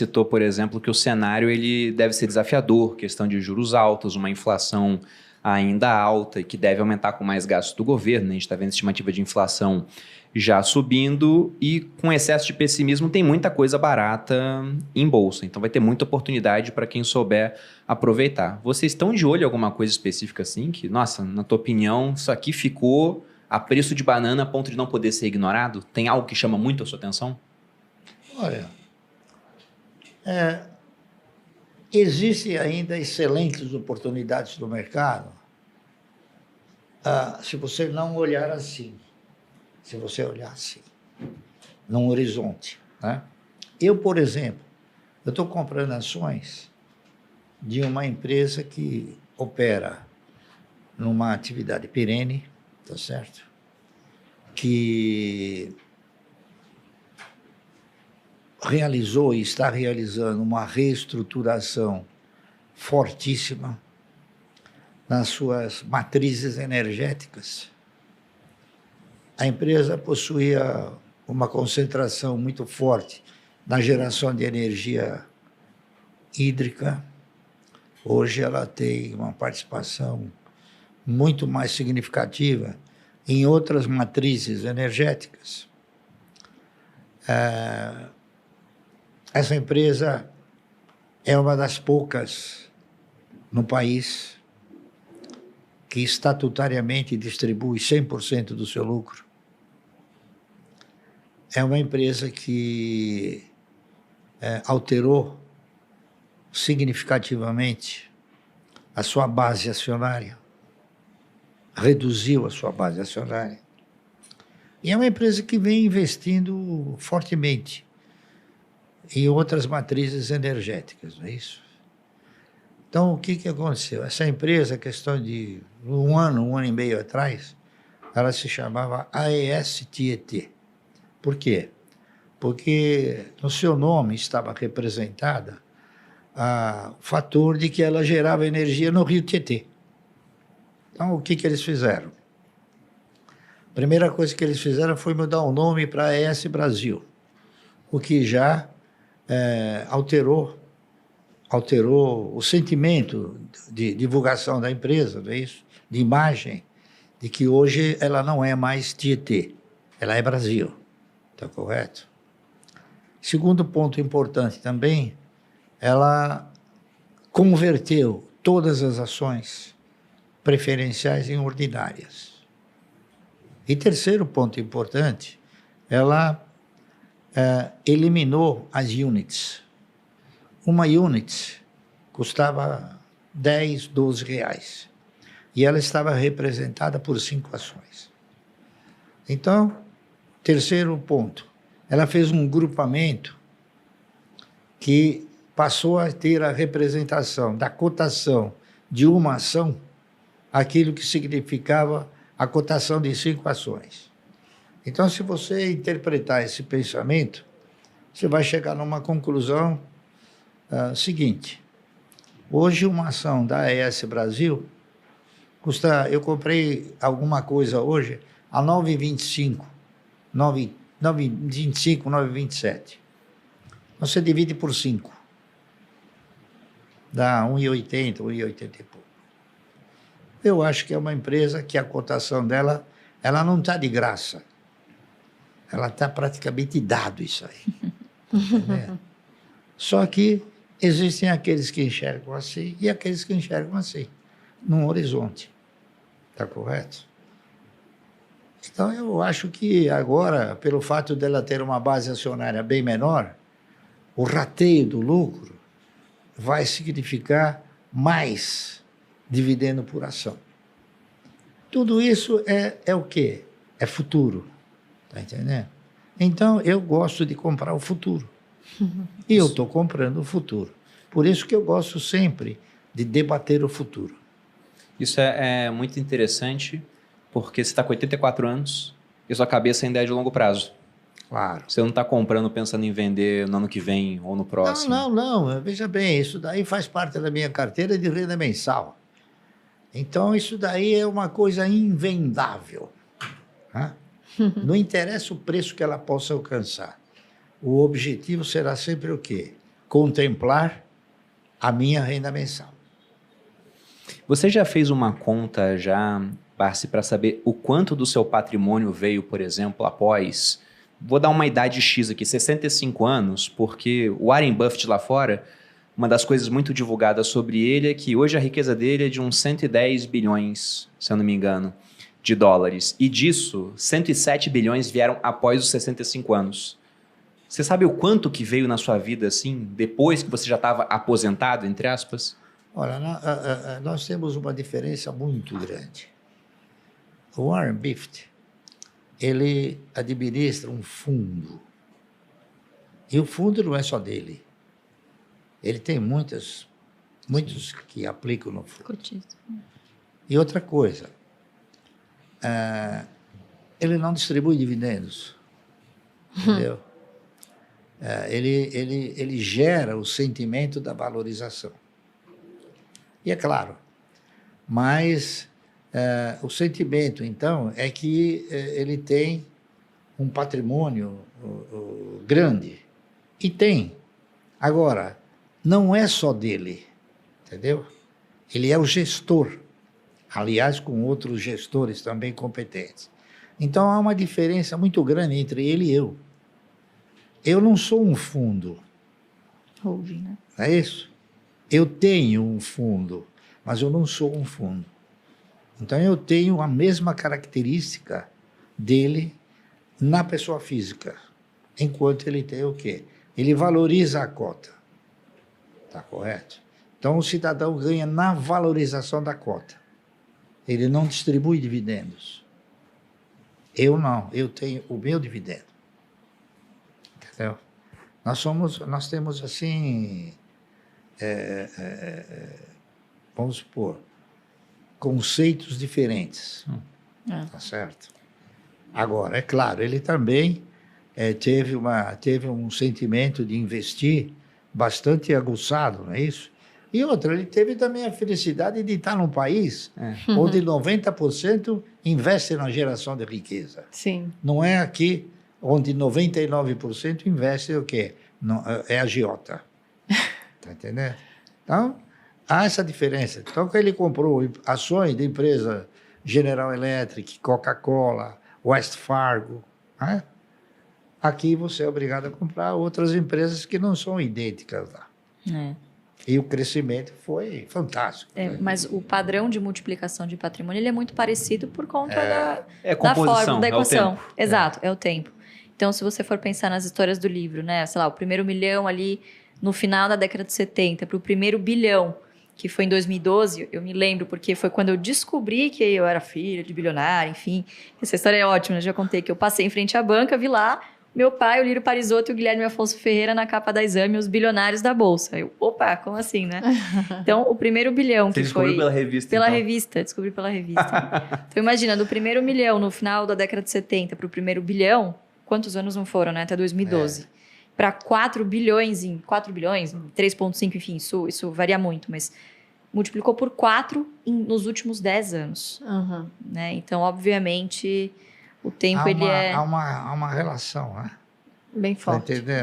citou, por exemplo, que o cenário ele deve ser desafiador, questão de juros altos, uma inflação ainda alta e que deve aumentar com mais gastos do governo, né? A gente está vendo a estimativa de inflação já subindo e com excesso de pessimismo tem muita coisa barata em bolsa, então vai ter muita oportunidade para quem souber aproveitar. Vocês estão de olho em alguma coisa específica assim que, nossa, na tua opinião, isso aqui ficou a preço de banana a ponto de não poder ser ignorado? Tem algo que chama muito a sua atenção? Olha, existem ainda excelentes oportunidades no mercado, se você não olhar assim, se você olhar assim, num horizonte, né? Eu, por exemplo, eu estou comprando ações de uma empresa que opera numa atividade perene, tá certo? Que realizou e está realizando uma reestruturação fortíssima nas suas matrizes energéticas. A empresa possuía uma concentração muito forte na geração de energia hídrica. Hoje ela tem uma participação muito mais significativa em outras matrizes energéticas. Essa empresa é uma das poucas no país que estatutariamente distribui 100% do seu lucro. É uma empresa que alterou significativamente a sua base acionária, reduziu a sua base acionária. E é uma empresa que vem investindo fortemente em outras matrizes energéticas, não é isso? Então, o que aconteceu? Essa empresa, questão de um ano e meio atrás, ela se chamava AES-Tietê. Por quê? Porque no seu nome estava representada o fator de que ela gerava energia no rio Tietê. Então, o que eles fizeram? A primeira coisa que eles fizeram foi mudar o nome para AES Brasil, o que já alterou o sentimento de divulgação da empresa, não é isso? De imagem, de que hoje ela não é mais Tietê, ela é Brasil. Está correto? Segundo ponto importante também, ela converteu todas as ações preferenciais em ordinárias. E terceiro ponto importante, ela eliminou as units. Uma unit custava 10, 12 reais. E ela estava representada por 5 ações. Então, terceiro ponto, ela fez um grupamento que passou a ter a representação da cotação de uma ação, aquilo que significava a cotação de 5 ações. Então, se você interpretar esse pensamento, você vai chegar numa conclusão seguinte. Hoje, uma ação da AES Brasil custa, eu comprei alguma coisa hoje a 9,25, 9,25, 9,27. Você divide por 5. Dá 1,80, 1,80 e pouco. Eu acho que é uma empresa que a cotação dela, ela não está de graça. Ela está praticamente dado isso aí. Entendeu? Só que existem aqueles que enxergam assim e aqueles que enxergam assim, num horizonte. Está correto? Então, eu acho que agora, pelo fato dela ter uma base acionária bem menor, o rateio do lucro vai significar mais dividendo por ação. Tudo isso é o quê? É futuro. Está entendendo? Então, eu gosto de comprar o futuro. E eu estou comprando o futuro. Por isso que eu gosto sempre de debater o futuro. Isso é muito interessante, porque você está com 84 anos e sua cabeça ainda é de longo prazo. Claro. Você não está comprando pensando em vender no ano que vem ou no próximo. Não. Veja bem, isso daí faz parte da minha carteira de renda mensal. Então, isso daí é uma coisa invendável. Né? Não interessa o preço que ela possa alcançar. O objetivo será sempre o quê? contemplar a minha renda mensal. Você já fez uma conta Barsi, para saber o quanto do seu patrimônio veio, por exemplo, após... Vou dar uma idade X aqui, 65 anos, porque o Warren Buffett lá fora, uma das coisas muito divulgadas sobre ele é que hoje a riqueza dele é de uns 110 bilhões, se eu não me engano, de dólares. E disso, 107 bilhões vieram após os 65 anos. Você sabe o quanto que veio na sua vida, assim, depois que você já estava aposentado, entre aspas? Olha, nós temos uma diferença muito grande. O Warren Buffett, ele administra um fundo. E o fundo não é só dele. Ele tem muitos que aplicam no fundo. E outra coisa, ele não distribui dividendos. Entendeu? Ele gera o sentimento da valorização. E é claro, mas o sentimento, então, é que ele tem um patrimônio grande. E tem. Agora, não é só dele, entendeu? Ele é o gestor, aliás, com outros gestores também competentes. Então, há uma diferença muito grande entre ele e eu. Eu não sou um fundo. Holding, né? Não é isso? Eu tenho um fundo, mas eu não sou um fundo. Então, eu tenho a mesma característica dele na pessoa física, enquanto ele tem o quê? Ele valoriza a cota. Está correto? Então, o cidadão ganha na valorização da cota. Ele não distribui dividendos. Eu não, eu tenho o meu dividendo. Entendeu? Nós temos, assim, vamos supor, conceitos diferentes. Tá certo? Agora, é claro, ele também teve um sentimento de investir bastante aguçado, não é isso? E outra, ele teve também a felicidade de estar num país onde 90% investe na geração de riqueza. Sim. Não é aqui onde 99% investe o quê? Não, é agiota. Está entendendo? Então, há essa diferença. Então, quando ele comprou ações de empresa General Electric, Coca-Cola, West Fargo, né? Aqui você é obrigado a comprar outras empresas que não são idênticas lá. E o crescimento foi fantástico. Mas o padrão de multiplicação de patrimônio ele é muito parecido por conta da fórmula, da equação. É o tempo. Exato, é o tempo. Então, se você for pensar nas histórias do livro, né? Sei lá, o primeiro milhão ali no final da década de 70, para o primeiro bilhão, que foi em 2012, eu me lembro, porque foi quando eu descobri que eu era filha de bilionário, enfim. Essa história é ótima, eu já contei que eu passei em frente à banca, vi lá meu pai, o Lírio Parisotto e o Guilherme Afonso Ferreira na capa da Exame, os bilionários da Bolsa. Eu, opa, como assim, né? Então, o primeiro bilhão que foi... Você descobriu pela revista, Pela então? revista, descobri pela revista. Então, imagina, do primeiro milhão no final da década de 70 para o primeiro bilhão, quantos anos não foram, né? Até 2012. Para 4 bilhões, 3,5, enfim, isso varia muito, mas multiplicou por 4 nos últimos 10 anos. Né? Então, obviamente... O tempo, há uma relação, né? bem forte. Tá entendendo?